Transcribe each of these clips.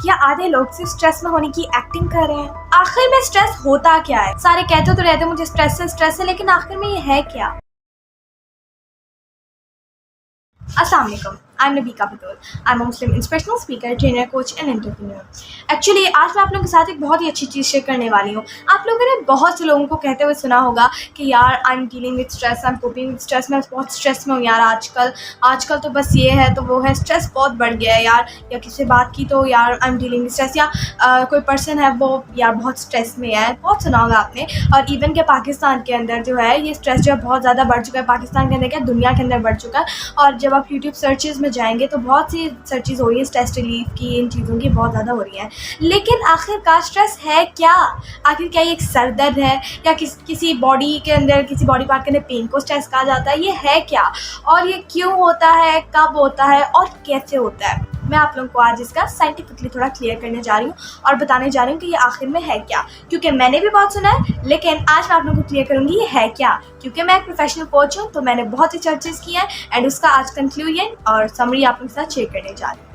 क्या आधे लोग सिर्फ स्ट्रेस में होने की एक्टिंग कर रहे हैं? आखिर में स्ट्रेस होता क्या है? सारे कहते तो रहते हैं मुझे स्ट्रेस है, लेकिन आखिर में ये है क्या? अस्सलाम वालेकुम, I am Nabika Batool. I am Muslim inspirational speaker, trainer, coach and entrepreneur. Actually आज मैं आप लोगों के साथ एक बहुत ही अच्छी चीज़ शेयर करने वाली हूँ। आप लोगों ने बहुत से लोगों को कहते हुए सुना होगा कि यार I am dealing with stress, I am coping with stress, मैं बहुत स्ट्रेस में हूँ यार आजकल तो बस ये है तो वो है, स्ट्रेस बहुत बढ़ गया है यार। या किसी से बात की तो यार I am dealing with stress, या कोई पर्सन है वो यार बहुत स्ट्रेस में है, बहुत सुना होगा आपने। और इवन के पाकिस्तान के अंदर जो है ये स्ट्रेस जो है बहुत ज़्यादा बढ़ चुका है। पाकिस्तान के अंदर क्या दुनिया के अंदर बढ़ चुका है। और जब आप यूट्यूब सर्चेज़ में जाएंगे तो बहुत सी सर्चेज़ हो रही है स्ट्रेस रिलीफ की, इन चीज़ों की बहुत ज़्यादा हो रही है। लेकिन आखिरकार स्ट्रेस है क्या? आखिर क्या ये एक सर दर्द है या किसी बॉडी के अंदर, किसी बॉडी पार्ट के अंदर पेन को स्ट्रेस कहा जाता है? ये है क्या, और ये क्यों होता है, कब होता है और कैसे होता है? मैं आप लोगों को आज इसका साइंटिफिकली थोड़ा क्लियर करने जा रही हूँ और बताने जा रही हूँ कि ये आखिर में है क्या। क्योंकि मैंने भी बहुत सुना है, लेकिन आज मैं आप लोगों को क्लियर करूँगी ये है क्या। क्योंकि मैं एक प्रोफेशनल कोच हूँ तो मैंने बहुत रिसर्चेस किए हैं एंड उसका आज कंक्लूजन और समरी आप लोगों के साथ शेयर करने जा रही हूँ।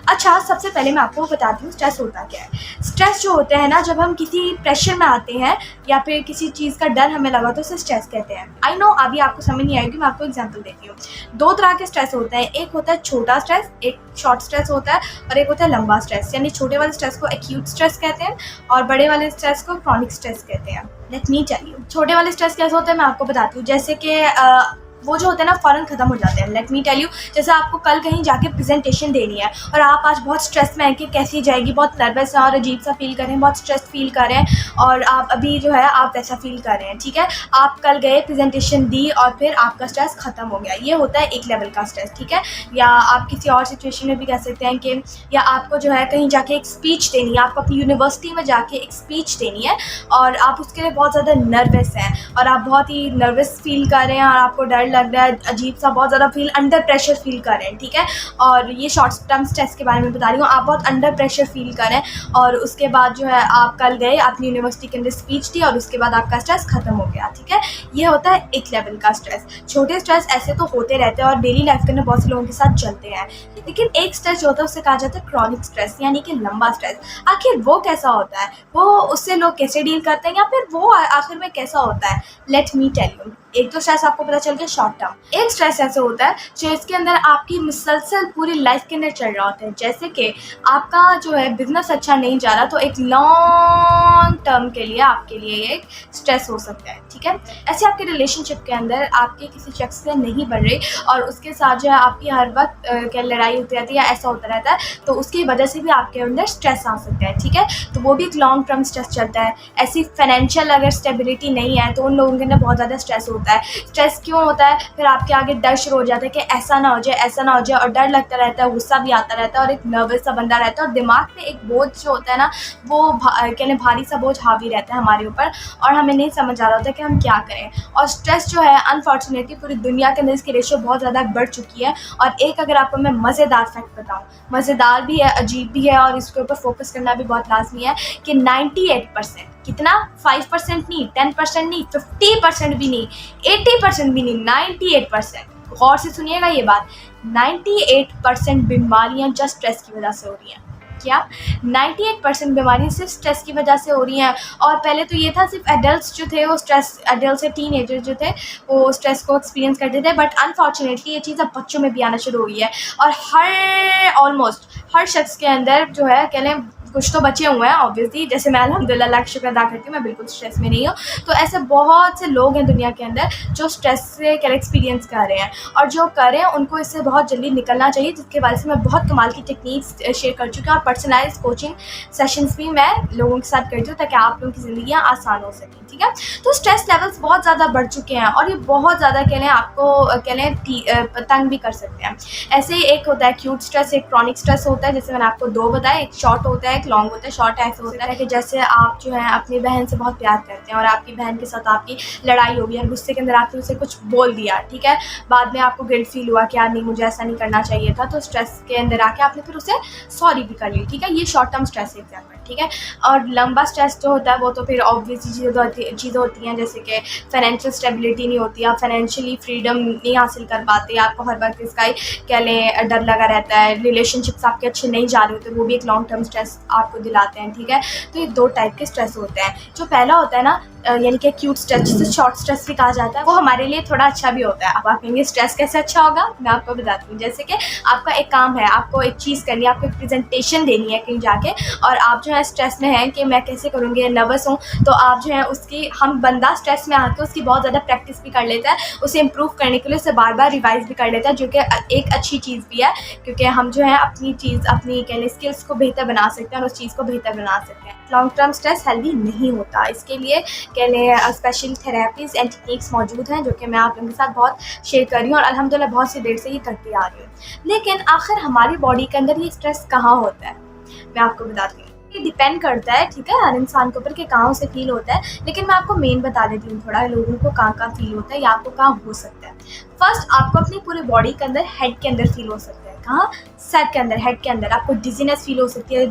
अच्छा, सबसे पहले मैं आपको बताती हूँ स्ट्रेस होता क्या है। स्ट्रेस जो होता है ना, जब हम किसी प्रेशर में आते हैं या फिर किसी चीज़ का डर हमें लगा तो उसे स्ट्रेस कहते हैं। आई नो अभी आपको समझ नहीं आएगी, मैं आपको एग्जांपल देती हूँ। दो तरह के स्ट्रेस होते हैं, एक होता है छोटा स्ट्रेस, एक शॉर्ट स्ट्रेस होता है, और एक होता है लंबा स्ट्रेस। यानी छोटे वाले स्ट्रेस को एक्यूट स्ट्रेस कहते हैं और बड़े वाले स्ट्रेस को क्रॉनिक स्ट्रेस कहते हैं। लेट मी टेल यू छोटे वाले स्ट्रेस कैसे होते हैं, मैं आपको बताती हूँ। जैसे कि वो जो होते हैं ना फ़ौरन ख़त्म हो जाते हैं। लेट मी टेल यू, जैसे आपको कल कहीं जाके प्रेजेंटेशन देनी है और आप आज बहुत स्ट्रेस में हैं कि कैसी जाएगी, बहुत नर्वस हैं और अजीब सा फील कर रहे हैं, बहुत स्ट्रेस फील कर रहे हैं और आप अभी जो है आप वैसा फील कर रहे हैं, ठीक है। आप कल गए, प्रेजेंटेशन दी और फिर आपका स्ट्रेस ख़त्म हो गया। ये होता है एक लेवल का स्ट्रेस, ठीक है। या आप किसी और सिचुएशन में भी कह सकते हैं कि या आपको जो है कहीं जाके एक स्पीच देनी है, आपको अपनी यूनिवर्सिटी में जाके एक स्पीच देनी है और आप उसके लिए बहुत ज़्यादा नर्वस हैं और आप बहुत ही नर्वस फील कर रहे हैं और आपको डर लग रहा है, अजीब सा बहुत ज़्यादा फील, अंडर प्रेशर फील कर रहे हैं, ठीक है। और ये शॉर्ट टर्म स्ट्रेस के बारे में बता रही हूँ। आप बहुत अंडर प्रेशर फील कर रहे हैं और उसके बाद जो है आप कल गए, आपने यूनिवर्सिटी के अंदर स्पीच दी और उसके बाद आपका स्ट्रेस खत्म हो गया, ठीक है। ये होता है एक लेवल का स्ट्रेस। छोटे स्ट्रेस ऐसे तो होते रहते हैं और डेली लाइफ के अंदर बहुत से लोगों के साथ चलते हैं, लेकिन एक स्ट्रेस जो होता है उसे कहा जाता है क्रॉनिक स्ट्रेस, यानी कि लंबा स्ट्रेस। आखिर वो कैसा होता है, वो उससे लोग कैसे डील करते हैं या फिर वो आखिर में कैसा होता है? Let me tell you. एक तो स्ट्रेस आपको पता चल गया शॉर्ट टर्म। एक स्ट्रेस ऐसे होता है जो इसके अंदर आपकी मुसलसल पूरी लाइफ के अंदर चल रहा होता है। जैसे कि आपका जो है बिजनेस अच्छा नहीं जा रहा तो एक लॉन्ग टर्म के लिए आपके लिए एक स्ट्रेस हो सकता है, ठीक है। ऐसे आपके रिलेशनशिप के अंदर आपके किसी शख्स से नहीं बढ़ रही और उसके साथ जो है आपकी हर वक्त क्या लड़ाई होती रहती है या ऐसा होता रहता है, तो उसकी वजह से भी आपके अंदर स्ट्रेस आ सकता है, ठीक है। तो वो भी एक लॉन्ग टर्म स्ट्रेस चलता है। ऐसी फाइनेंशियल अगर स्टेबिलिटी नहीं है तो उन लोगों के अंदर बहुत ज़्यादा स्ट्रेस होता है। स्ट्रेस क्यों होता है? फिर आपके आगे डर शुरू हो जाता है कि ऐसा ना हो जाए, ऐसा ना हो जाए, और डर लगता रहता है, गुस्सा भी आता रहता है और एक नर्वस सा बंदा रहता है और दिमाग पे एक बोझ जो होता है ना, वो कहने भारी सा बोझ हावी रहता है हमारे ऊपर और हमें नहीं समझ आ रहा होता कि हम क्या करें। और स्ट्रेस जो है अनफॉर्चुनेटली पूरी दुनिया के अंदर इसकी रेशो बहुत ज़्यादा बढ़ चुकी है। और एक अगर आपको मैं मज़ेदार फैक्ट बताऊँ, मज़ेदार भी है, अजीब भी है और इसके ऊपर फोकस करना भी बहुत लाजमी है कि 98%, कितना, 5% नहीं, 10% नहीं, 50% भी नहीं, 80% भी नहीं, 98%, गौर से सुनिएगा ये बात, 98% बीमारियां जस्ट स्ट्रेस की वजह से हो रही हैं। क्या? 98% बीमारियां सिर्फ स्ट्रेस की वजह से हो रही हैं। और पहले तो ये था सिर्फ एडल्ट्स जो थे वो स्ट्रेस, एडल्ट्स या टीनेजर्स जो थे वो स्ट्रेस को एक्सपीरियंस करते थे, बट अनफॉर्चुनेटली ये चीज़ अब बच्चों में भी आना शुरू हो गई है और ऑलमोस्ट हर शख्स के अंदर जो है कह लें कुछ तो बचे हुए हैं ऑब्वियसली। जैसे मैं अल्हम्दुलिल्लाह अल्लाह का शुक्र अदा करती हूँ, मैं बिल्कुल स्ट्रेस में नहीं हूँ। तो ऐसे बहुत से लोग हैं दुनिया के अंदर जो स्ट्रेस से क्या एक्सपीरियंस कर रहे हैं और जो कर रहे हैं उनको इससे बहुत जल्दी निकलना चाहिए, जिसके बारे में मैं बहुत कमाल की टेक्निक्स शेयर कर चुकी हूँ और पर्सनलाइज कोचिंग सेशंस भी मैं लोगों के साथ करती हूँ ताकि आप लोगों की ज़िंदगियाँ आसान हो सकें, ठीक है। तो स्ट्रेस लेवल्स बहुत ज़्यादा बढ़ चुके हैं और ये बहुत ज़्यादा कह लें आपको कह लें तंग भी कर सकते हैं। ऐसे ही एक होता है एक्यूट स्ट्रेस, एक क्रॉनिक स्ट्रेस होता है, जैसे मैंने आपको दो बताया, एक शॉर्ट होता है, एक लॉन्ग होता है। शॉर्ट ऐसे होता है कि जैसे आप जो है अपनी बहन से बहुत प्यार करते हैं और आपकी बहन के साथ आपकी लड़ाई हो गई और गुस्से के अंदर आपने उसे कुछ बोल दिया, ठीक है। बाद में आपको गिल्ट फील हुआ कि यार नहीं, मुझे ऐसा नहीं करना चाहिए था, तो स्ट्रेस के अंदर आके आपने फिर उसे सॉरी भी कर ली, ठीक है। ये शॉर्ट टर्म स्ट्रेस एग्जाम्पल। ठीक है। और लंबा स्ट्रेस जो होता है वो तो फिर ऑब्वियसली चीज़ें होती हैं, जैसे कि फाइनेंशियल स्टेबिलिटी नहीं होती, आप फाइनेंशियली फ्रीडम नहीं हासिल कर पाते, आपको हर वक्त इसका ही कह लें डर लगा रहता है, रिलेशनशिप्स आपके अच्छे नहीं जा रहे होते, वो भी एक लॉन्ग टर्म स्ट्रेस आपको दिलाते हैं, ठीक है। तो ये 2 टाइप के स्ट्रेस होते हैं। जो पहला होता है ना यानी कि एक्यूट स्ट्रेस, जिसे शॉर्ट स्ट्रेस भी कहा जाता है, वो हमारे लिए थोड़ा अच्छा भी होता है। अब आप कहेंगे स्ट्रेस कैसे अच्छा होगा, मैं आपको बताती हूँ। जैसे कि आपका एक काम है, आपको एक चीज़ करनी है, आपको एक प्रेजेंटेशन देनी है कहीं जाके, और आप जो है स्ट्रेस में हैं कि मैं कैसे करूँगी, नर्वस हूँ, तो आप जो है उसकी बंदा स्ट्रेस में आके उसकी बहुत ज़्यादा प्रैक्टिस भी कर लेता है, उसे इम्प्रूव करने के लिए उसे बार बार रिवाइज भी कर लेता है, जो कि एक अच्छी चीज़ भी है, क्योंकि हम जो है अपनी कह लें स्किल्स को बेहतर बना सकते हैं और उस चीज़ को बेहतर बना सकते हैं। लॉन्ग टर्म स्ट्रेस हेल्दी नहीं होता, इसके लिए कह लें स्पेशल थेरेपीज़ एंड टेक्निक्स मौजूद हैं, जो कि मैं आप लोगों के साथ बहुत शेयर कर रही हूँ और अल्हम्दुलिल्लाह बहुत सी देर से ये करती आ रही हूँ। लेकिन आखिर हमारी बॉडी के अंदर ये स्ट्रेस कहाँ होता है, मैं आपको बताती हूँ। ये डिपेंड करता है, ठीक है, हर इंसान के ऊपर कि कहाँ उसे फील होता है, लेकिन मैं आपको मेन बता देती हूँ थोड़ा लोगों को कहाँ फील होता है या आपको कहाँ हो सकता है। फर्स्ट आपको अपनी पूरी बॉडी के अंदर, हेड के अंदर फील हो सकता है। कहाँ? सर के अंदर, हेड के अंदर आपको डिजीनेस फील हो सकती है।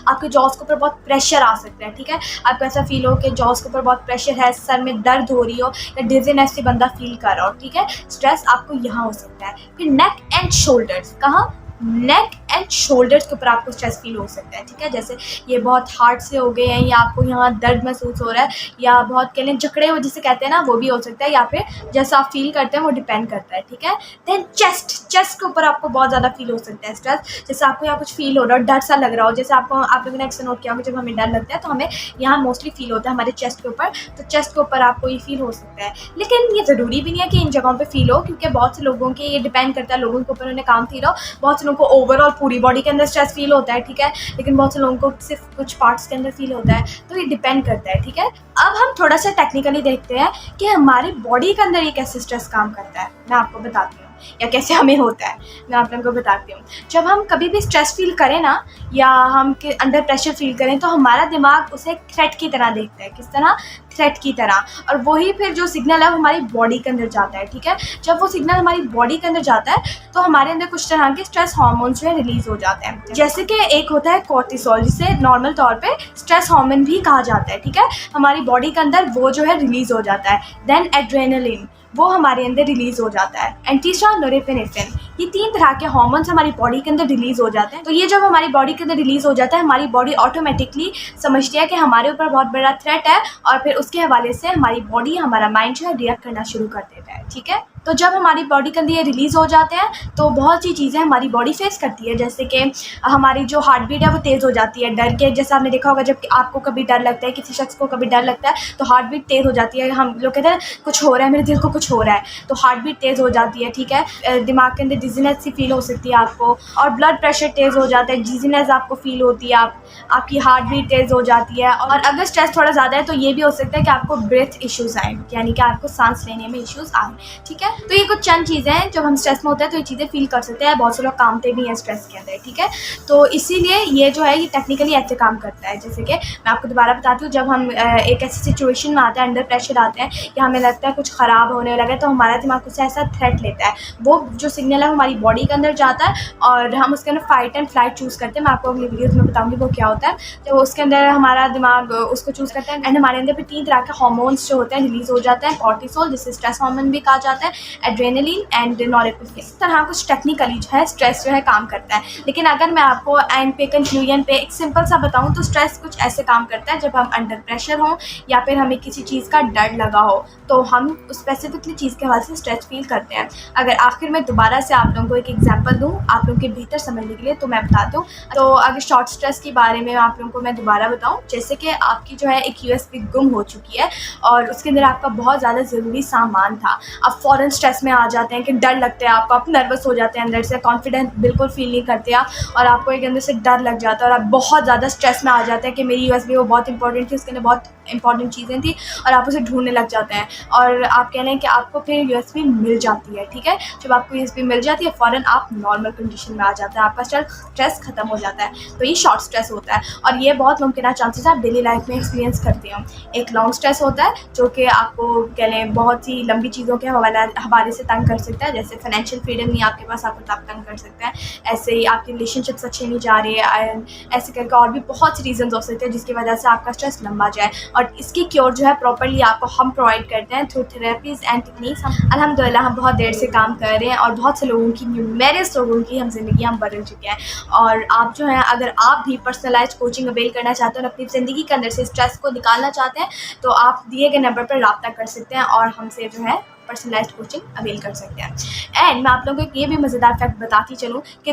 आपके जॉस के ऊपर बहुत प्रेशर आ सकता है, ठीक है। आपको ऐसा फील हो कि जॉस के ऊपर बहुत प्रेशर है, सर में दर्द हो रही हो या डिजीनेस से बंदा फील कर रहा हो, ठीक है। स्ट्रेस आपको यहाँ हो सकता है। फिर नेक एंड शोल्डर्स, कहाँ? नेक एंड शोल्डर्स के ऊपर आपको स्ट्रेस फील हो सकता है, ठीक है। जैसे ये बहुत हार्ड से हो गए हैं, या आपको यहाँ दर्द महसूस हो रहा है, या बहुत कह लें जकड़े हुए जिसे कहते हैं ना, वो भी हो सकता है, या फिर जैसा आप फील करते हैं वो डिपेंड करता है, ठीक है। देन चेस्ट के ऊपर आपको बहुत ज़्यादा फील हो सकता है स्ट्रेस, जैसे आपको यहाँ कुछ फील हो रहा हो, डर सा लग रहा हो, जैसे आप लोगों ने अक्सर नोट किया होगा जब हमें डर लगता है तो हमें यहाँ मोस्टली फील होता है हमारे चेस्ट के ऊपर, तो चेस्ट के ऊपर आपको ये फील हो सकता है। लेकिन ये ज़रूरी भी नहीं है कि इन जगहों पर फील हो, क्योंकि बहुत से लोगों के ये डिपेंड करता है लोगों के ऊपर उन्हें काम फील हो। बहुत से लोगों को ओवरऑल पूरी बॉडी के अंदर स्ट्रेस फील होता है, ठीक है, लेकिन बहुत से लोगों को सिर्फ कुछ पार्ट्स के अंदर फील होता है, तो ये डिपेंड करता है, ठीक है। अब हम थोड़ा सा टेक्निकली देखते हैं कि हमारी बॉडी के अंदर ये कैसे स्ट्रेस काम करता है, मैं आपको बताती हूँ, या कैसे हमें होता है, मैं आप लोगों को बताती हूँ। जब हम कभी भी स्ट्रेस फील करें ना, या हम के अंदर प्रेशर फील करें, तो हमारा दिमाग उसे एक थ्रेट की तरह देखता है। किस तरह? थ्रेट की तरह। और वही फिर जो सिग्नल है वो हमारी बॉडी के अंदर जाता है, ठीक है। जब वो सिग्नल हमारी बॉडी के अंदर जाता है तो हमारे अंदर कुछ तरह के स्ट्रेस हार्मोन्स जो है रिलीज हो जाते हैं, जैसे कि एक होता है कोर्टिसोल, जिसे नॉर्मल तौर पे स्ट्रेस हार्मोन भी कहा जाता है, ठीक है। हमारी बॉडी के अंदर वो जो है रिलीज हो जाता है। देन एड्रेनलिन, वो हमारे अंदर रिलीज हो जाता है। एंड तीसरा नोरेपेनेफ्रिन। ये 3 तरह के हार्मोन्स हमारी बॉडी के अंदर रिलीज हो जाते हैं। तो ये जब हमारी बॉडी के अंदर रिलीज हो जाता है, हमारी बॉडी ऑटोमेटिकली समझती है कि हमारे ऊपर बहुत बड़ा थ्रेट है, और फिर उसके हवाले से हमारी बॉडी, हमारा माइंड जो है रिएक्ट करना शुरू कर देता है, ठीक है। तो जब हमारी बॉडी के अंदर ये रिलीज़ हो जाते हैं तो बहुत सी चीज़ें हमारी बॉडी फेस करती है, जैसे कि हमारी जो हार्ट बीट है वो तेज़ हो जाती है डर के। जैसे आपने देखा होगा जब आपको कभी डर लगता है, किसी शख्स को कभी डर लगता है, तो हार्ट बीट तेज़ हो जाती है। हम लोग कहते हैं कुछ हो रहा है, मेरे दिल को कुछ हो रहा है, तो हार्ट बीट तेज़ हो जाती है, ठीक है। दिमाग के अंदर डिजीनेस सी फील हो सकती है आपको, और ब्लड प्रेशर तेज़ हो जाता है, डिजीनेस आपको फील होती है, आपकी हार्ट बीट तेज़ हो जाती है। और अगर स्ट्रेस थोड़ा ज़्यादा है तो ये भी हो सकता है कि आपको ब्रेथ इश्यूज़ आए, यानी कि आपको सांस लेने में इश्यूज़ आए, ठीक है। तो ये कुछ चंद चीज़ें हैं जब हम स्ट्रेस में होते हैं तो ये चीज़ें फील कर सकते हैं। बहुत से लोग कामते भी हैं स्ट्रेस के अंदर, ठीक है। तो इसीलिए ये जो है ये टेक्निकली ऐसे काम करता है। जैसे कि मैं आपको दोबारा बताती हूँ, जब हम एक ऐसी सिचुएशन में आते हैं, अंडर प्रेशर आते हैं, या हमें लगता है कुछ ख़राब होने लगा है, तो हमारा दिमाग उससे ऐसा थ्रेट लेता है। वो जो सिग्नल है हमारी बॉडी के अंदर जाता है और हम उसके अंदर फाइट एंड फ्लाइट चूज़ करते हैं। मैं आपको अगली वीडियोज़ में बताऊँगी वो क्या होता है। जब उसके अंदर हमारा दिमाग उसको चूज़ करता है, एंड हमारे अंदर भी 3 तरह के हार्मोन्स जो होते हैं रिलीज़ हो जाते हैं। कॉर्टिसोल, जिसे स्ट्रेस हार्मोन भी कहा जाता है, एड्रेनलिन एंड नॉरेपेनेफ्रिन। इस तरह कुछ टेक्निकली जो है स्ट्रेस जो है काम करता है। लेकिन अगर मैं आपको एंड पे कंक्लूजन पे एक सिंपल सा बताऊं तो स्ट्रेस कुछ ऐसे काम करता है जब हम अंडर प्रेशर हों या फिर हमें किसी चीज़ का डर लगा हो, तो हम उस स्पेसिफिकली चीज़ के हवाले से स्ट्रेस फील करते हैं। अगर आखिर में दोबारा से आप लोगों को एक एग्जांपल दूं आप लोगों के बेहतर समझने के लिए, तो मैं बता दूं। तो अगर शॉर्ट स्ट्रेस के बारे में आप लोगों को मैं दोबारा बताऊं, जैसे कि आपकी जो है एक यूएसबी गुम हो चुकी है और उसके अंदर आपका बहुत ज़्यादा ज़रूरी सामान था। आप फ़ौरन स्ट्रेस में आ जाते हैं कि डर लगता है आपको, आप नर्वस हो जाते हैं, अंदर से कॉन्फिडेंस बिल्कुल फील नहीं करते आप, और आपको एक अंदर से डर लग जाता है और आप बहुत ज़्यादा स्ट्रेस में आ जाते हैं कि मेरी यूएसबी वो बहुत इंपॉर्टेंट थी, उसके अंदर बहुत इंपॉर्टेंट चीज़ें थी और आप उसे ढूंढने लग जाते हैं और आप कह रहे हैं कि आपको फिर यूएसबी मिल जाती है, ठीक है। जब आपको यूएसबी मिल जाती है फ़ौरन आप नॉर्मल कंडीशन में आ जाते हैं, आपका स्ट्रेस ख़त्म हो जाता है। तो ये शॉर्ट स्ट्रेस होता है और ये बहुत मुमकिन चांसेस आप डेली लाइफ में एक्सपीरियंस करते हो। एक लॉन्ग स्ट्रेस होता है जो कि आपको कह लें बहुत ही लंबी चीज़ों के हवाले से तंग कर सकता है, जैसे फाइनेंशियल फ्रीडम नहीं आपके पास, आपको तब तंग कर सकता है। ऐसे ही आपकी रिलेशनशिप्स अच्छे नहीं जा रही है, ऐसे करके और भी बहुत सी रीज़न्स हो सकते हैं जिसकी वजह से आपका स्ट्रेस लंबा जाए। और इसकी क्योर जो है प्रॉपर्ली आपको हम प्रोवाइड करते हैं थ्रू थेरेपीज़ एंड टेक्निक्स। हम अल्हम्दुलिल्लाह हम बहुत देर से काम कर रहे हैं और बहुत से लोगों की, न्यूमेरियस लोगों की हम ज़िंदगी हम बदल चुके हैं। और आप जो हैं, अगर आप भी पर्सनलाइज्ड कोचिंग अवेल करना चाहते हैं और अपनी ज़िंदगी के अंदर से स्ट्रेस को निकालना चाहते हैं तो आप दिए गए नंबर पर रब्ता कर सकते हैं और हमसे जो है पर्सनलाइज्ड कोचिंग अवेल कर सकते हैं। एंड मैं आप लोगों को ये भी मज़ेदार फैक्ट बताती चलूँ कि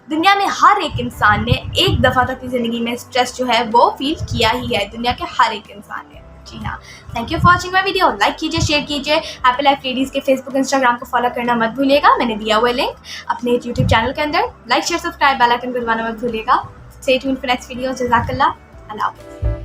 दुनिया में हर एक इंसान ने एक दफ़ा तो अपनी ज़िंदगी में स्ट्रेस जो है वो फील किया ही है, दुनिया के हर एक इंसान ने। जी हाँ, thank you for watching my video. Like कीजिए, शेयर कीजिए। हैप्पी लाइफ लेडीज़ के फेसबुक इंस्टाग्राम को फॉलो करना मत भूलिएगा, मैंने दिया हुआ लिंक अपने यूट्यूब चैनल के अंदर। Like share subscribe bell icon को दबाना मत भूलिएगा। Stay tuned for next video. जज़ाकल्लाह, अल्लाह हाफ़िज़।